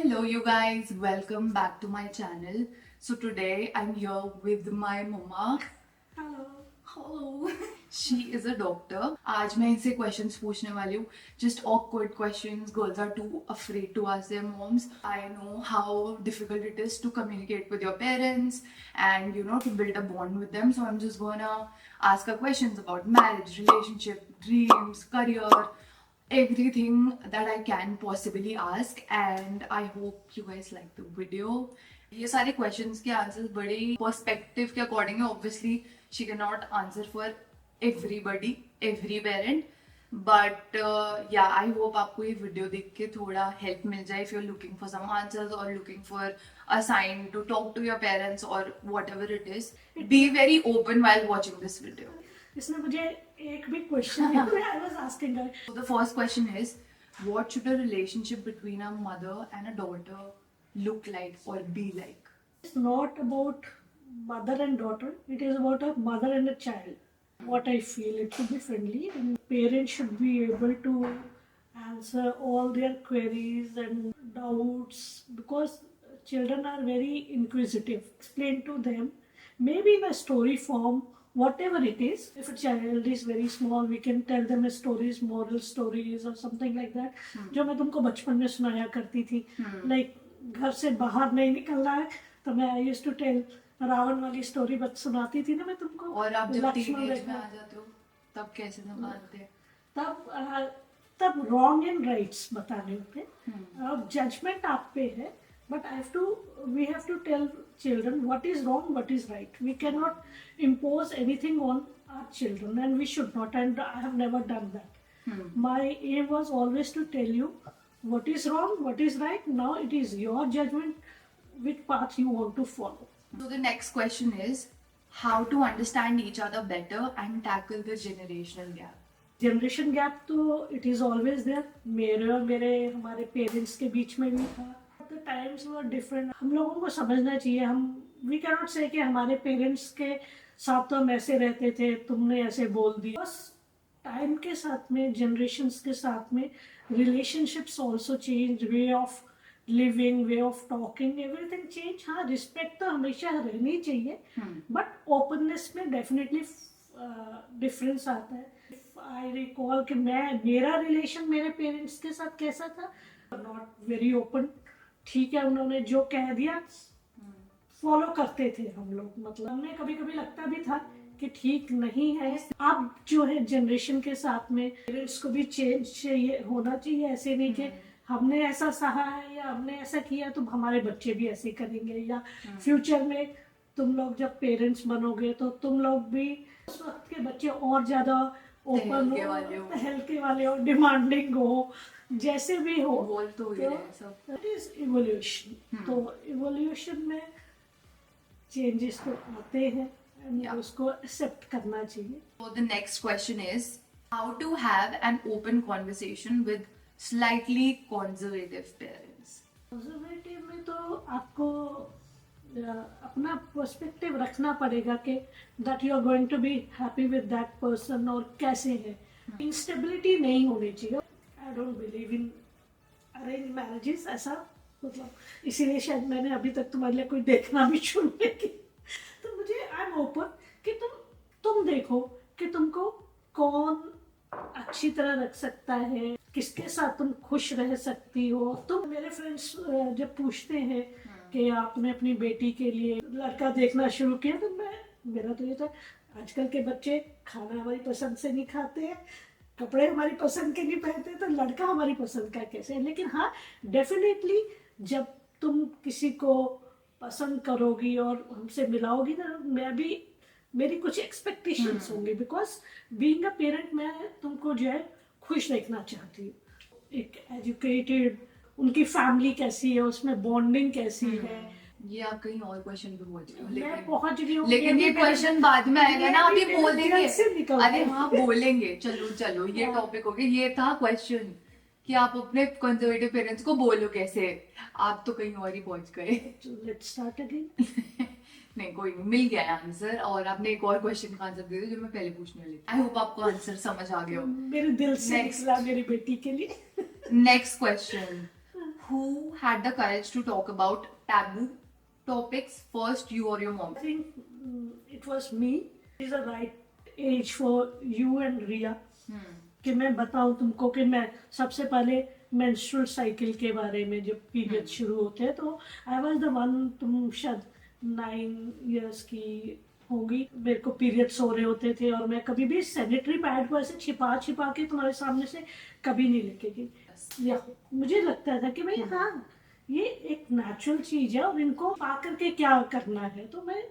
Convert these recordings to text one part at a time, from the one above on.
Hello, you guys. Welcome back to my channel. So today I'm here with my mama. Hello. Hello. She is a doctor. आज मैं इनसे questions पूछने वाली हूँ. Just awkward questions. Girls are too afraid to ask their moms. I know how difficult it is to communicate with your parents and to build a bond with them. So I'm just gonna ask her questions about marriage, relationship, dreams, career, everything that I can possibly ask, and I hope you guys like the video. ये सारे questions के answers बड़े perspective के according है. Obviously she cannot answer for everybody, every parent, but yeah, I hope आपको ये video देख के थोड़ा help मिल जाए if you're looking for some answers or looking for a sign to talk to your parents or whatever it is. Be very open while watching this video. इसमें मुझे एक भी क्वेश्चन है तो I was asking her. So the first question is, what should a relationship between a mother and a daughter look like or be like? It's not about mother and daughter, it is about a mother and a child. What I feel, it should be friendly and parents should be able to answer all their queries and doubts because children are very inquisitive. Explain to them, maybe in a story form, whatever it is. If a child is very small, we can tell them a stories, moral stories or something like that. जो मैं तुमको बचपन में सुनाया करती थी, like घर से बाहर नहीं निकलना है तो मैं I used to tell Ravan वाली स्टोरी बच सुनाती थी ना मैं तुमको. और आप जब लक्ष्मण टीनेज में रेखा. आ जाते हो तब कैसे संभालते हैं? तब रॉन्ग एंड राइट्स बताने होते. अब जजमेंट आप पे है, but we have to tell children what is wrong, what is right. We cannot impose anything on our children and we should not, and I have never done that. My aim was always to tell you what is wrong, what is right. Now it is your judgment which path you want to follow. So the next question is, how to understand each other better and tackle the generational gap? Generation gap तो it is always there. मेरे और हमारे parents के बीच में भी था. The times were different. हम लोगों को समझना चाहिए. हम वी कैन नॉट से कि हमारे पेरेंट्स के साथ तो हम ऐसे रहते थे, तुमने ऐसे बोल दिया. बस टाइम के साथ में, जनरेशन्स के साथ में relationships also change, way of living, way of talking, everything change. हाँ, रिस्पेक्ट तो हमेशा रहनी चाहिए, बट ओपननेस में डेफिनेटली डिफरेंस आता है. आई रिकॉल कि मेरा रिलेशन मेरे पेरेंट्स के साथ कैसा था, नॉट वेरी ओपन. ठीक है, उन्होंने जो कह दिया फॉलो करते थे हम लोग. मतलब हमें कभी कभी लगता भी था कि ठीक नहीं है. अब जो है जनरेशन के साथ में पेरेंट्स को भी चेंज चाहिए, होना चाहिए. ऐसे नहीं कि हमने ऐसा सहा है या हमने ऐसा किया तो हमारे बच्चे भी ऐसे करेंगे, या फ्यूचर में तुम लोग जब पेरेंट्स बनोगे तो तुम लोग भी उस वक्त के बच्चे और ज्यादा ओपन हो, हल्के वाले हो, डिमांडिंग हो, जैसे भी हो. तो इट इज इवोल्यूशन. तो इवोल्यूशन में चेंजेस तो आते हैं एंड उसको एक्सेप्ट करना चाहिए. So the next question is, how to have an open conversation with slightly conservative parents? Conservative में तो आपको अपना पर्सपेक्टिव रखना पड़ेगा कि that you are going to be happy with that person और कैसे है. इंस्टेबिलिटी नहीं होनी चाहिए. I don't believe in arrange marriages. ऐसा मतलब इसीलिए शायद मैंने अभी तक तुम्हारे लिए कोई देखना भी शुरू नहीं किया. तो मुझे आई एम ओपन कि तुम देखो कि तुमको कौन अच्छी तरह रख सकता है, किसके साथ तुम खुश रह सकती हो. तो मेरे फ्रेंड्स जब पूछते हैं कि आपने अपनी बेटी के लिए लड़का देखना शुरू किया, तो मेरा तो ये था, आजकल के बच्चे खाना हमारी पसंद से नहीं खाते हैं, कपड़े हमारी पसंद के नहीं पहनते, तो लड़का हमारी पसंद का कैसे है. लेकिन हाँ, डेफिनेटली जब तुम किसी को पसंद करोगी और हमसे मिलाओगी ना, मेरी कुछ एक्सपेक्टेशंस होंगी. बिकॉज बीइंग अ पेरेंट मैं तुमको जो है खुश देखना चाहती हूँ. एक एजुकेटेड, उनकी फैमिली कैसी है, उसमें बॉन्डिंग कैसी है. ये आप कहीं और क्वेश्चन पे पहुंच गए हो. मैं पहुंच गई हूँ, लेकिन ये क्वेश्चन बाद में आएगा ना, अभी बोल देंगे. अरे अरे हाँ, बोलेंगे. चलो ये टॉपिक हो गया. ये था क्वेश्चन कि आप अपने कंजर्वेटिव पेरेंट्स को बोलो कैसे. आप तो कहीं और ही पहुंच गए. Let's start again. नहीं, कोई नहीं, मिल गया आंसर. और आपने एक और क्वेश्चन का आंसर दे दिया जो मैं पहले पूछने वाली थी. आई होप आपको आंसर समझ आ गया हो. मेरे दिल से निकला मेरी बेटी के लिए. Next question, who had the courage to talk about taboo topics first, you or your mom? I think it was me. It's the right age for you and Ria कि मैं बताऊं तुमको कि मैं सबसे पहले मेंस्ट्रुअल साइकिल के बारे में जब पीरियड शुरू होते हैं तो आई वाज द वन, तुम शायद 9 इयर्स की होगी, मेरे को पीरियड्स हो रहे होते थे और मैं कभी भी सैनिटरी पैड को ऐसे छिपा छिपा के तुम्हारे सामने से कभी नहीं लेके गई। या मुझे लगता था कि भाई हाँ ये एक नेचुरल चीज है और इनको पा करके क्या करना है, तो मैं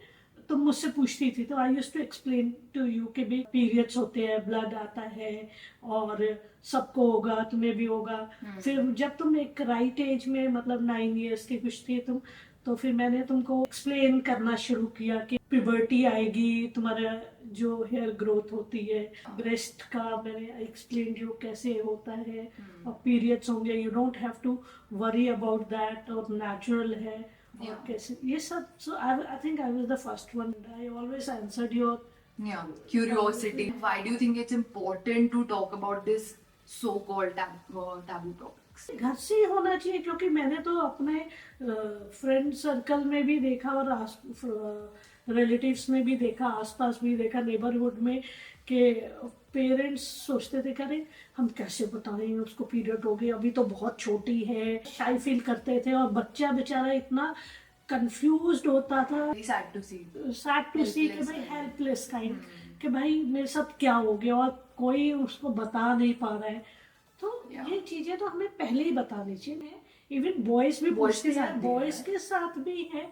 तुम मुझसे पूछती थी तो I used to explain to you कि भी पीरियड्स होते हैं, ब्लड आता है और सबको होगा, तुम्हें भी होगा। फिर जब तुम एक राइट एज में मतलब 9 इयर्स की कुछ थी तुम, तो फिर मैंने तुमको एक्सप्लेन करना शुरू किया कि प्यूबर्टी आएगी, तुम्हारा जो हेयर ग्रोथ होती है, ब्रेस्ट का मैंने एक्सप्लेन यू कैसे होता है और पीरियड्स होंगे, you don't have to worry about that और नेचुरल है और कैसे ये सब। So I think I was the first one, I always answered your Curiosity. Why do you think it's important to talk about this so-called taboo topics? घर से ही होना चाहिए, क्योंकि मैंने तो अपने फ्रेंड सर्कल में भी देखा और रिलेटिव्स में भी देखा, आसपास भी देखा, नेबरहुड में कि पेरेंट्स सोचते थे करे हम कैसे बताएं उसको पीरियड हो गई, अभी तो बहुत छोटी है, शाई फील करते थे और बच्चा बेचारा इतना कंफ्यूज्ड होता था। Very sad to see. Sad to see कि भाई हेल्पलेस काइंड कि भाई मेरे साथ क्या हो गया और कोई उसको बता नहीं पा रहा है। तो ये चीजें तो हमें पहले ही बतानी चाहिए। इवन बॉयज भी पूछते हैं, बॉयज के साथ भी है,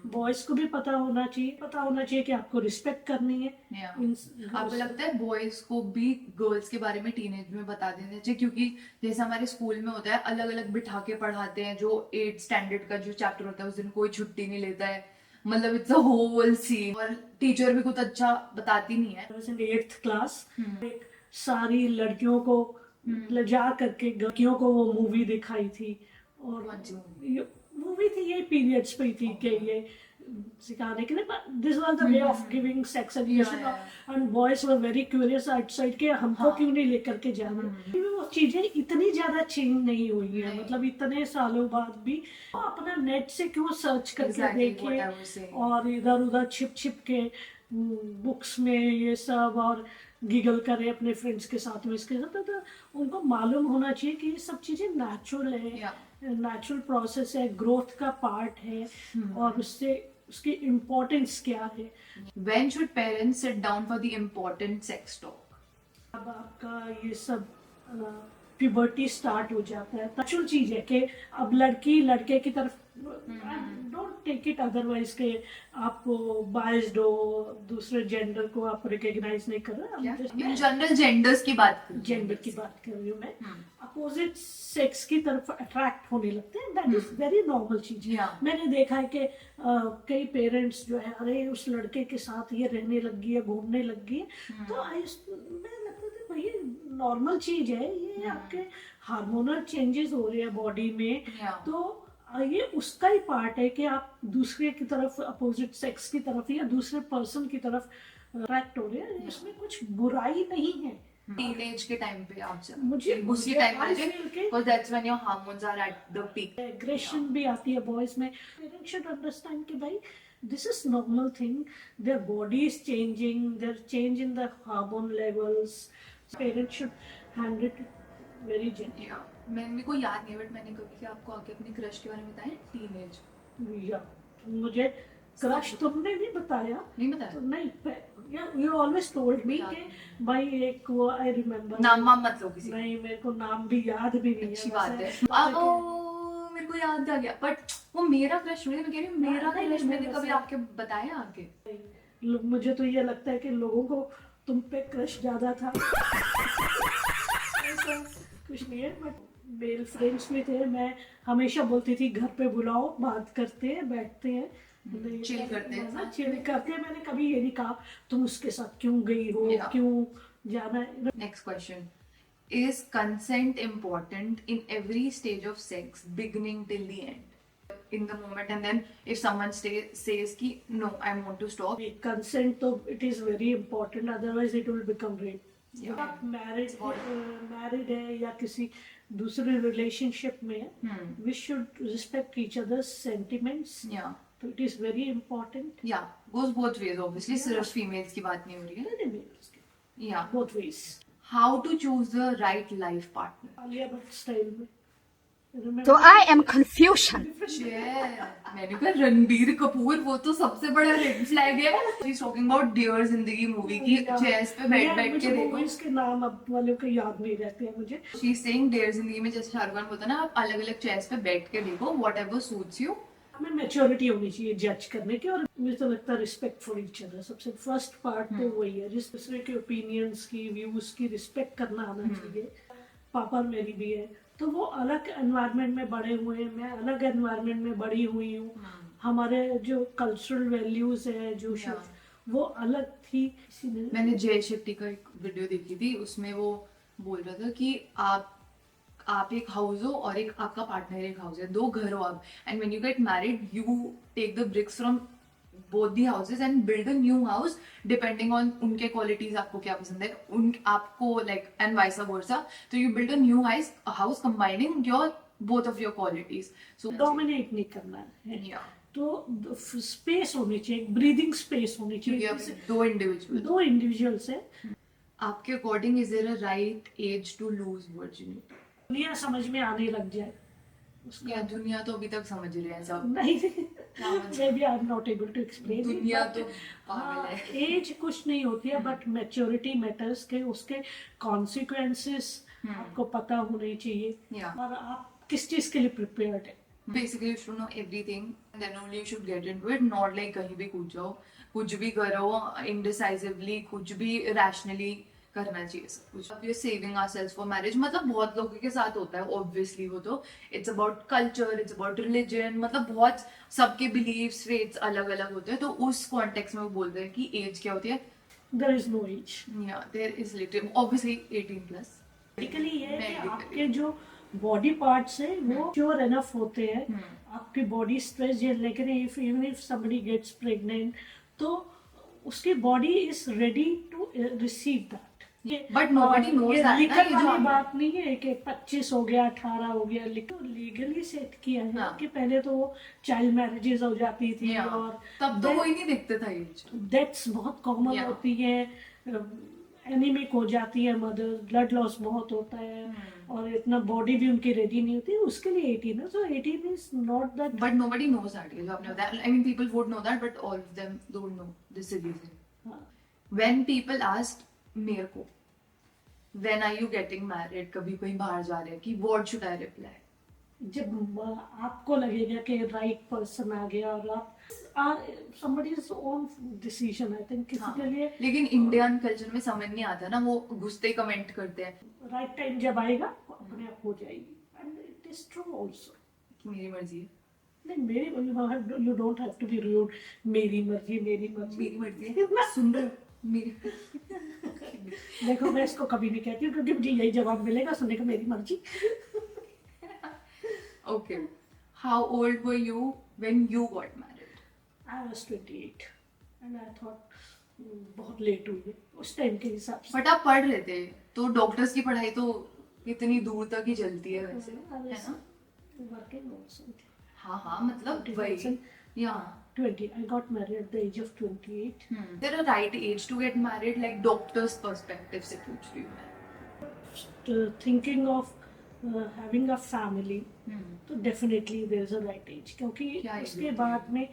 बॉयज को भी पता होना चाहिए कि आपको रिस्पेक्ट करनी है। आपको लगता है बॉयज को भी गर्ल्स के बारे में टीनेज में बता देना चाहिए? क्योंकि जैसे हमारे स्कूल में होता है अलग अलग बिठा के पढ़ाते हैं, जो 8th स्टैंडर्ड का जो चैप्टर होता है उस दिन कोई छुट्टी नहीं लेता है, मतलब इट्स अ होल सीन, और टीचर भी कुछ अच्छा बताती नहीं है। 8th क्लास एक सारी लड़कियों को ले जा करके लड़कियों को वो मूवी दिखाई थी और मूवी थी ये पीरियड्स पे थी कि ये सिखाने के लिए, this was the way of giving sex education and boys were very curious outside के हमको क्यों नहीं लेकर के जाना। वो चीजें इतनी ज्यादा चेंज नहीं हुई है, मतलब इतने सालों बाद भी वो अपना नेट से क्यों सर्च करके देखे और इधर उधर छिप छिप के बुक्स में ये सब और गिगल करे अपने फ्रेंड्स के साथ में इसके साथ। तो उनको मालूम होना चाहिए कि ये सब चीजें नेचुरल है, नेचुरल प्रोसेस है, ग्रोथ का पार्ट है और उससे उसकी इम्पोर्टेंस क्या है। When should parents sit down for the important sex talk? अब आपका ये सब प्यूबर्टी स्टार्ट हो जाता है, नेचुरल चीज है कि अब लड़की लड़के की तरफ डोंट टेक इट अदरवाइज के आप बायस्ड हो, दूसरे जेंडर को आप रिकॉग्नाइज नहीं कर रहे। इन जनरल जेंडर्स की बात कर रही हूँ मैं, अपोजिट सेक्स की तरफ अट्रैक्ट होने लगते हैं, दैट इज वेरी नॉर्मल चीज। मैंने देखा है कि कई पेरेंट्स जो है अरे उस लड़के के साथ ये रहने लगी है, घूमने लगी है, तो मैं लगता था भाई नॉर्मल चीज है ये, आपके हार्मोनल चेंजेस हो रहे हैं बॉडी में, तो ये उसका ही पार्ट है कि आप दूसरे की तरफ, अपोजिट सेक्स की तरफ या दूसरे पर्सन की तरफ अट्रैक्ट हो रहे हैं, इसमें कुछ बुराई नहीं है। टीनेज के टाइम पे आप मुझे उसी टाइम पे because that's when your hormones are at the peak. Aggression भी आती है बॉयज में। पेरेंट्स शुड अंडरस्टैंड कि भाई this is normal thing, their body is changing, there change in the hormone levels, parents should handle it very gently. मेरे को याद नहीं, बट मैंने कभी आपको आके अपने क्रश के बारे में बताया टीनेज? या मुझे क्रश तुमने नहीं बताया? नहीं बताया? तो नहीं, यू ऑलवेज टोल्ड मी कि भाई एक वो आई रिमेम्बर, नाम मत लो किसी, नहीं मेरे को नाम भी याद भी नहीं है। अच्छी बात है। अब मेरे को याद आ गया, बट वो मेरा क्रश नहीं, मैं कह रही हूँ मेरा क्रश मैंने कभी आपके बताया आगे? मुझे तो ये लगता है कि लोगों को तुम पे क्रश ज्यादा था। ऐसा कुछ नहीं है, बट मेल फ्रेंड्स में थे, मैं हमेशा बोलती थी घर पे बुलाओ, बात करते हैं, बैठते हैं, चिल करते हैं, चिल करते हैं। मैंने कभी ये नहीं कहा तुम उसके साथ क्यों गई हो, क्यों जाना है। Next question, is consent important in every stage of sex, beginning till the end, in the moment, and then if someone says ki no I want to stop? Consent तो it is very important, otherwise it will become rape। आप married है या किसी दूसरे relationship में है, Hmm. We should respect each others sentiments, Yeah. तो it is very important. Yeah. Goes both ways, obviously. Yeah. सिर्फ females की बात नहीं हो रही है. Yeah. Both ways. How to choose the right life partner? Alia Bhatt style में। तो I am confusion. मैंने कहा रणबीर कपूर, वो तो सबसे बड़ा रेड फ्लैग है. She's talking about डियर जिंदगी मूवी की चेयर्स पे बैठ बैठ के देखो. इसके नाम अब वालों के याद नहीं रहते हैं मुझे। She's saying डियर जिंदगी में जैसे शाहरुख खान बोलता है ना, आप अलग अलग चेयर्स पे बैठ के देखो, whatever suits you. हमें मैच्योरिटी होनी चाहिए जज करने की, और मुझे तो लगता है रिस्पेक्ट फॉर ईच अदर सबसे फर्स्ट पार्ट तो वही है, जिस दूसरे के ओपिनियंस की, व्यूज की रिस्पेक्ट करना आना चाहिए। पापा और मेरी भी है, तो वो अलग एनवायरनमेंट में बड़े हुए हैं, मैं अलग एनवायरनमेंट में बड़ी हुई हूँ। हमारे जो कल्चरल वैल्यूज है जो वो अलग थी। किसी ने मैंने जय शेट्टी का एक वीडियो देखी थी, उसमें वो बोल रहा था कि आप एक हाउस हो और एक आपका पार्टनर एक हाउस है, दो घर हो आप, and when you get married you take the bricks from both the houses and build a new house depending on उनके क्वालिटीज, आपको क्या पसंद है उन आपको, लाइक एंड वाइस वर्सा. तो you build a new house combining your both of your qualities. So dominate नहीं करना है, तो स्पेस होनी चाहिए, ब्रीदिंग स्पेस होनी चाहिए। दो इंडिविजुअल्स है। आपके according is there a right age to lose virginity? दुनिया समझ में आने लग जाए या दुनिया तो अभी तक समझ रही है सब. नहीं, maybe I am not able to explain. दुनिया तो पागल है. एज कुछ नहीं होती है, बट मैच्योरिटी मैटर्स के, उसके कॉन्सिक्वेंसेस आपको पता होने चाहिए, Yeah. और आप किस चीज के लिए प्रिपेयर्ड है। Basically, you should know everything, and then only you should get into it. Not like कहीं भी कूद जाओ, कुछ भी करो indecisively, कुछ भी rationally करना चाहिए सब कुछ. अब ये saving ourselves for marriage, मतलब बहुत लोगों के साथ होता है obviously. वो तो it's about culture, it's about religion, मतलब बहुत सबके beliefs, faiths अलग अलग होते हैं. तो उस context में वो बोलते हैं कि age क्या होती है. There is no age. Yeah, there is literally obviously 18+. Medically ये है कि Medically. आपके जो बॉडी पार्ट्स है वो प्योर एनफ होते हैं, आपकी बॉडी स्ट्रेस झेलने के लिए। If even if somebody gets pregnant, तो उसकी body is ready to receive that. But nobody knows that, ना, लीगल ये जो वाली हम- बात नहीं है कि 25 हो गया, 18 हो गया, लेकिन लीगली सेट किया है हाँ. कि पहले तो चाइल्ड मैरिजेस हो जाती थी, Yeah. और तब तो कोई नहीं देखते था age. डेथ्स बहुत कॉमन Yeah. होती है, एनीमिक हो जाती है मदर, ब्लड लॉस बहुत होता है, और इतना बॉडी भी उनकी रेडी नहीं होती, उसके लिए 18 है। सो 18 is not that. But nobody knows that age. आपने बताया. I mean, people would know that, but all of them don't know. This is the reason. When people asked मेरे को, when are you getting married? कभी कहीं बाहर जा रहे हैं कि what should I reply? जब आपको लगेगा कि राइट पर्सन आ गया, और आप somebody's own decision, I think किसी के लिए लेकिन इंडियन कल्चर में समझ नहीं आता ना, वो घुसते ही कमेंट करते हैं राइट टाइम जब आएगा वो अपने आप हो जाएगी, and it is true also. कि मेरी मर्जी है. नहीं, मेरी, you don't have to be rude. मेरी मर्जी, मेरी मर्जी, मेरी मर्जी है. सुन रहे हो? मेरी देखो, मैं इसको कभी नहीं कहती हूँ, क्योंकि मुझे यही जवाब मिलेगा सुनने का, मेरी मर्जी। Okay. How old were you when you got married? I was 28 and I thought बहुत लेट हुई है उस टाइम के हिसाब से। बट आप पढ़ रहे थे, तो डॉक्टर्स की पढ़ाई तो इतनी दूर तक ही चलती है वैसे, है ना? Working also. हाँ, मतलब वही. Yeah. 20. I got married at the age of 28. There a right age to get married, like doctor's perspective से पूछ रही हूँ मैं. Thinking of having a family, तो definitely there is a right age, क्योंकि क्या age उसके होती बाद में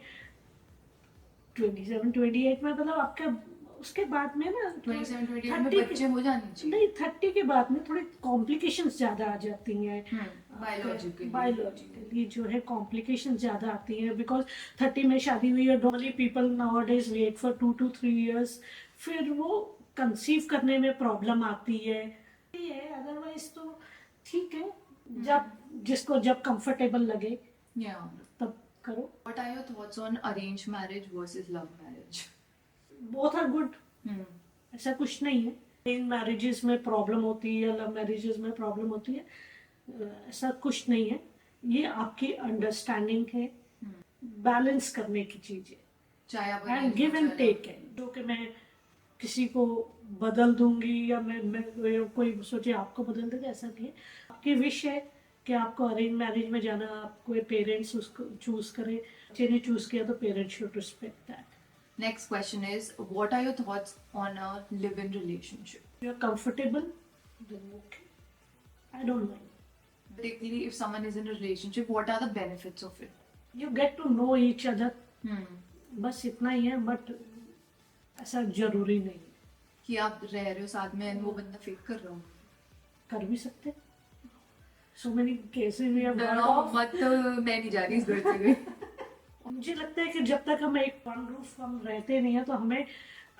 27, 28 में, मतलब आपका उसके बाद में ना 27, 28 में 30 बच्चे हो जाने चाहिए. नहीं, 30 के बाद में थोड़ी कॉम्प्लिकेशंस ज्यादा आ जाती हैं। बायोलॉजिकली जो है कॉम्प्लिकेशन ज्यादा आती हैं, बिकॉज 30 में शादी हुई है, normally people nowadays wait for 2 to 3 years, फिर वो कंसीव करने में प्रॉब्लम आती है। अदरवाइज तो ठीक है, जब जिसको जब कंफर्टेबल लगे Yeah. तब करो। What are your thoughts on arranged marriage versus love marriage? Both are good, ऐसा कुछ नहीं है। इन मैरिजेस में प्रॉब्लम होती है या लव मैरिजेस में प्रॉब्लम होती है, ऐसा कुछ नहीं है। ये आपकी अंडरस्टैंडिंग है, बैलेंस करने की चीज है, चाहे आप एंड गिव एंड टेक है। जो कि मैं किसी को बदल दूंगी, या मैं कोई सोचे आपको बदल देगा, ऐसा नहीं है। आपकी विश है कि आपको अरेंज मैरिज में जाना, आपको पेरेंट्स उसको चूज करें, बच्चे ने चूज किया तो parents should respect that. Next question is, what are your thoughts on a live-in relationship? If you're comfortable, then okay. I don't mind. Particularly if someone is in a relationship, what are the benefits of it? You get to know each other. बस इतना ही है, but ऐसा जरूरी नहीं है. कि आप रह रहे हो साथ में and वो बंदा फेक कर रहा हो. कर भी सकते. So many cases we have heard डरो of. मत, मैं नहीं जा रही इस घर से भी. मुझे लगता है कि जब तक हम एक वन रूफ हम रहते नहीं है तो हमें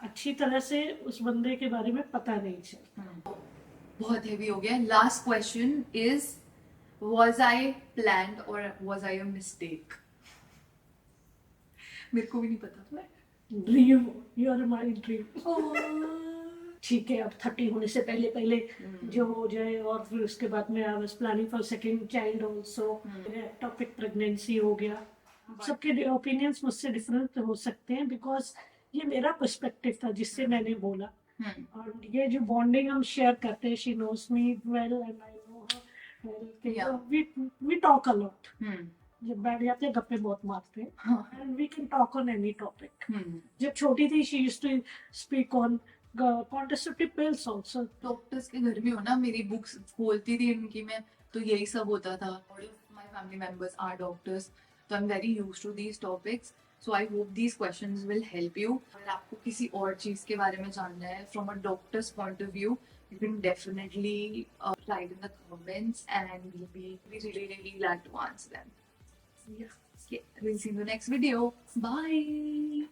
अच्छी तरह से उस बंदे के बारे में पता नहीं चलता. बहुत हेवी हो गया. Last question is, was I planned or was I a mistake? मेरे को भी नहीं पता. Dream, you are my dream. ठीक है, अब 30 होने से पहले पहले जो हो जाए, और फिर उसके बाद में I was planning for second child also. Topic pregnancy हो गया. सबके ओपिनियंस मुझसे डिफरेंट हो सकते हैं, बिकॉज ये मेरा पर्सपेक्टिव था जिससे मैंने बोला. और ये जो बॉन्डिंग हम शेयर करते हैं, she knows me well and I know her well. We talk a lot. जब बैठ जाते हैं गप्पे बहुत मारते हैं, and we can talk on any topic. जब छोटी थी she used to speak on contraceptive pills also. Doctors के घर में हो ना, मेरी बुक्स खोलती थी उनकी मैं, तो यही सब होता था. My family members are doctors, तो I am very used to these topics. So I hope these questions will help you. अगर आपको किसी और चीज के बारे में जानना है from a doctor's point of view, you can definitely write in the comments and we'll be really glad to answer them. Yeah. Okay, we'll see you in the next video. Bye.